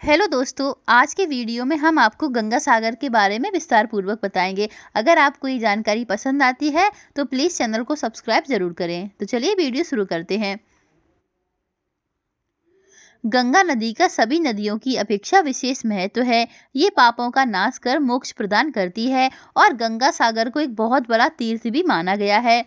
Hello दोस्तों, आज के वीडियो में हम आपको गंगा सागर के बारे में विस्तार पूर्वक बताएंगे। अगर आपको ये जानकारी पसंद आती है तो प्लीज़ चैनल को सब्सक्राइब जरूर करें। तो चलिए वीडियो शुरू करते हैं। गंगा नदी का सभी नदियों की अपेक्षा विशेष महत्व है। ये पापों का नाश कर मोक्ष प्रदान करती है और गंगा सागर को एक बहुत बड़ा तीर्थ भी माना गया है।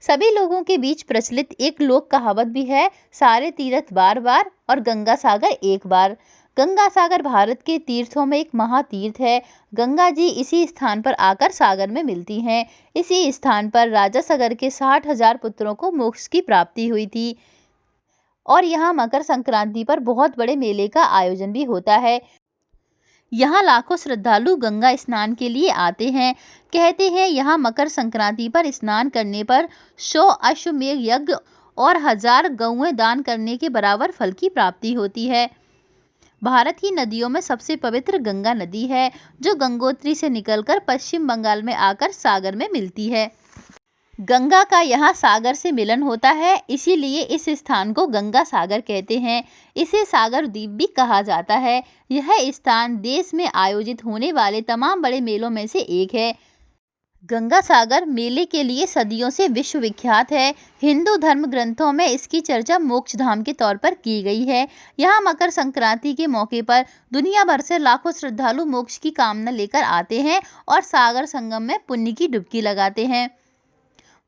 सभी लोगों के बीच प्रचलित एक लोक कहावत भी है, सारे तीर्थ बार बार और गंगा सागर एक बार। गंगा सागर भारत के तीर्थों में एक महातीर्थ है। गंगा जी इसी स्थान पर आकर सागर में मिलती हैं। इसी स्थान पर राजा सागर के 60,000 पुत्रों को मोक्ष की प्राप्ति हुई थी और यहाँ मकर संक्रांति पर बहुत बड़े मेले का आयोजन भी होता है। यहाँ लाखों श्रद्धालु गंगा स्नान के लिए आते हैं। कहते हैं यहाँ मकर संक्रांति पर स्नान करने पर 100 अश्वमेध यज्ञ और 1000 गौएं दान करने के बराबर फल की प्राप्ति होती है। भारत की नदियों में सबसे पवित्र गंगा नदी है, जो गंगोत्री से निकलकर पश्चिम बंगाल में आकर सागर में मिलती है। गंगा का यहाँ सागर से मिलन होता है, इसीलिए इस स्थान को गंगा सागर कहते हैं। इसे सागर द्वीप भी कहा जाता है। यह स्थान देश में आयोजित होने वाले तमाम बड़े मेलों में से एक है। गंगा सागर मेले के लिए सदियों से विश्व विख्यात है। हिंदू धर्म ग्रंथों में इसकी चर्चा मोक्ष धाम के तौर पर की गई है। यहाँ मकर संक्रांति के मौके पर दुनिया भर से लाखों श्रद्धालु मोक्ष की कामना लेकर आते हैं और सागर संगम में पुण्य की डुबकी लगाते हैं।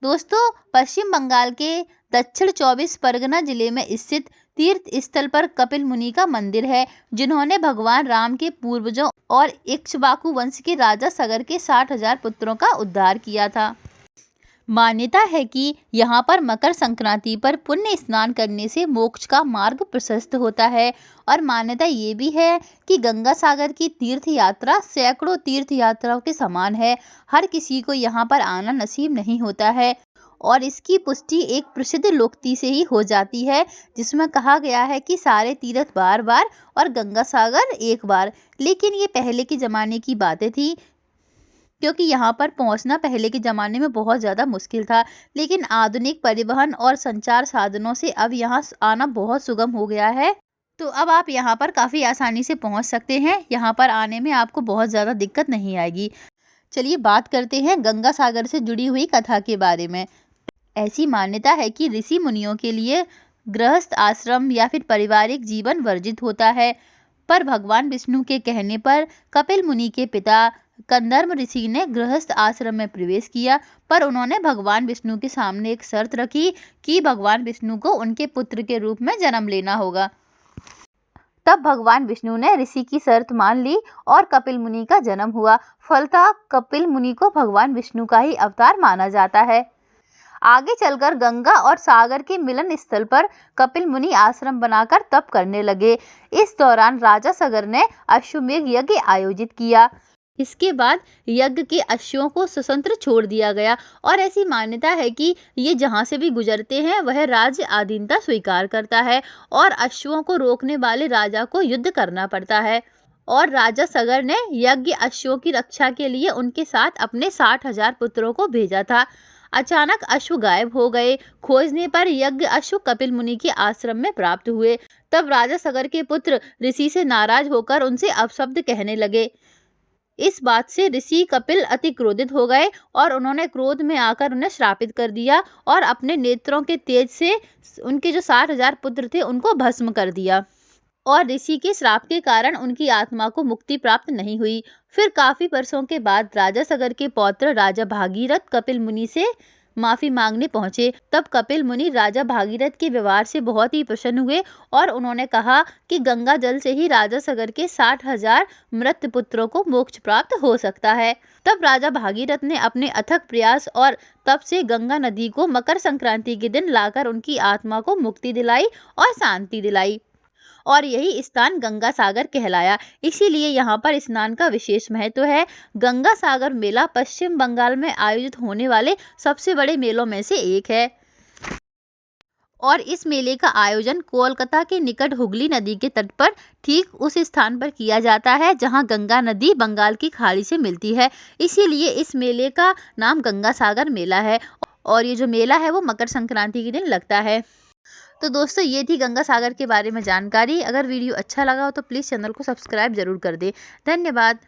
दोस्तों, पश्चिम बंगाल के दक्षिण 24 परगना जिले में स्थित तीर्थ स्थल पर कपिल मुनि का मंदिर है, जिन्होंने भगवान राम के पूर्वजों और इक्ष्वाकु वंश के राजा सागर के 60,000 पुत्रों का उद्धार किया था। मान्यता है कि यहाँ पर मकर संक्रांति पर पुण्य स्नान करने से मोक्ष का मार्ग प्रशस्त होता है और मान्यता ये भी है कि गंगा सागर की तीर्थ यात्रा सैकड़ों तीर्थ यात्राओं के समान है। हर किसी को यहाँ पर आना नसीब नहीं होता है और इसकी पुष्टि एक प्रसिद्ध लोकोक्ति से ही हो जाती है, जिसमें कहा गया है कि सारे तीर्थ बार बार और गंगा सागर एक बार। लेकिन ये पहले के ज़माने की बातें थी, क्योंकि यहाँ पर पहुँचना पहले के ज़माने में बहुत ज़्यादा मुश्किल था। लेकिन आधुनिक परिवहन और संचार साधनों से अब यहाँ आना बहुत सुगम हो गया है, तो अब आप यहाँ पर काफ़ी आसानी से पहुँच सकते हैं। यहाँ पर आने में आपको बहुत ज़्यादा दिक्कत नहीं आएगी। चलिए बात करते हैं गंगा सागर से जुड़ी हुई कथा के बारे में। ऐसी मान्यता है कि ऋषि मुनियों के लिए गृहस्थ आश्रम या फिर पारिवारिक जीवन वर्जित होता है, पर भगवान विष्णु के कहने पर कपिल मुनि के पिता कंदर्म ऋषि ने गृहस्थ आश्रम में प्रवेश किया, पर उन्होंने भगवान विष्णु के सामने एक शर्त रखी कि भगवान विष्णु को उनके पुत्र के रूप में जन्म लेना होगा। तब भगवान विष्णु ने ऋषि की शर्त मान ली और कपिल मुनि का जन्म हुआ। फलतः कपिल मुनि को भगवान विष्णु का ही अवतार माना जाता है। आगे चलकर गंगा और सागर के मिलन स्थल पर कपिल मुनि आश्रम बनाकर तप करने लगे। इस दौरान राजा सागर ने अश्वमेध यज्ञ आयोजित किया। इसके बाद यज्ञ के अश्वों को स्वतंत्र छोड़ दिया गया और ऐसी मान्यता है कि ये जहाँ से भी गुजरते हैं वह राज्य अधीनता स्वीकार करता है और अश्वों को रोकने वाले राजा को युद्ध करना पड़ता है। और राजा सागर ने यज्ञ अश्वों की रक्षा के लिए उनके साथ अपने 60,000 पुत्रों को भेजा था। अचानक अश्व गायब हो गए। खोजने पर यज्ञ अश्व कपिल मुनि के आश्रम में प्राप्त हुए। तब राजा सागर के पुत्र ऋषि से नाराज होकर उनसे अपशब्द कहने लगे। इस बात से ऋषि कपिल अति क्रोधित हो गए और उन्होंने क्रोध में आकर उन्हें श्रापित कर दिया और अपने नेत्रों के तेज से उनके जो 60,000 पुत्र थे उनको भस्म कर दिया। और ऋषि के श्राप के कारण उनकी आत्मा को मुक्ति प्राप्त नहीं हुई। फिर काफी वर्षों के बाद राजा सागर के पौत्र राजा भागीरथ कपिल मुनि से माफी मांगने पहुंचे। तब कपिल मुनि राजा भागीरथ के व्यवहार से बहुत ही प्रसन्न हुए और उन्होंने कहा कि गंगा जल से ही राजा सागर के 60,000 मृत पुत्रों को मोक्ष प्राप्त हो सकता है। तब राजा भागीरथ ने अपने अथक प्रयास और तप से गंगा नदी को मकर संक्रांति के दिन लाकर उनकी आत्मा को मुक्ति दिलाई और शांति दिलाई और यही स्थान गंगा सागर कहलाया। इसीलिए यहाँ पर स्नान का विशेष महत्व है। गंगा सागर मेला पश्चिम बंगाल में आयोजित होने वाले सबसे बड़े मेलों में से एक है और इस मेले का आयोजन कोलकाता के निकट हुगली नदी के तट पर ठीक उस स्थान पर किया जाता है जहां गंगा नदी बंगाल की खाड़ी से मिलती है। इसीलिए इस मेले का नाम गंगा सागर मेला है और ये जो मेला है वो मकर संक्रांति के दिन लगता है। तो दोस्तों ये थी गंगा सागर के बारे में जानकारी। अगर वीडियो अच्छा लगा हो तो प्लीज़ चैनल को सब्सक्राइब ज़रूर कर दें। धन्यवाद।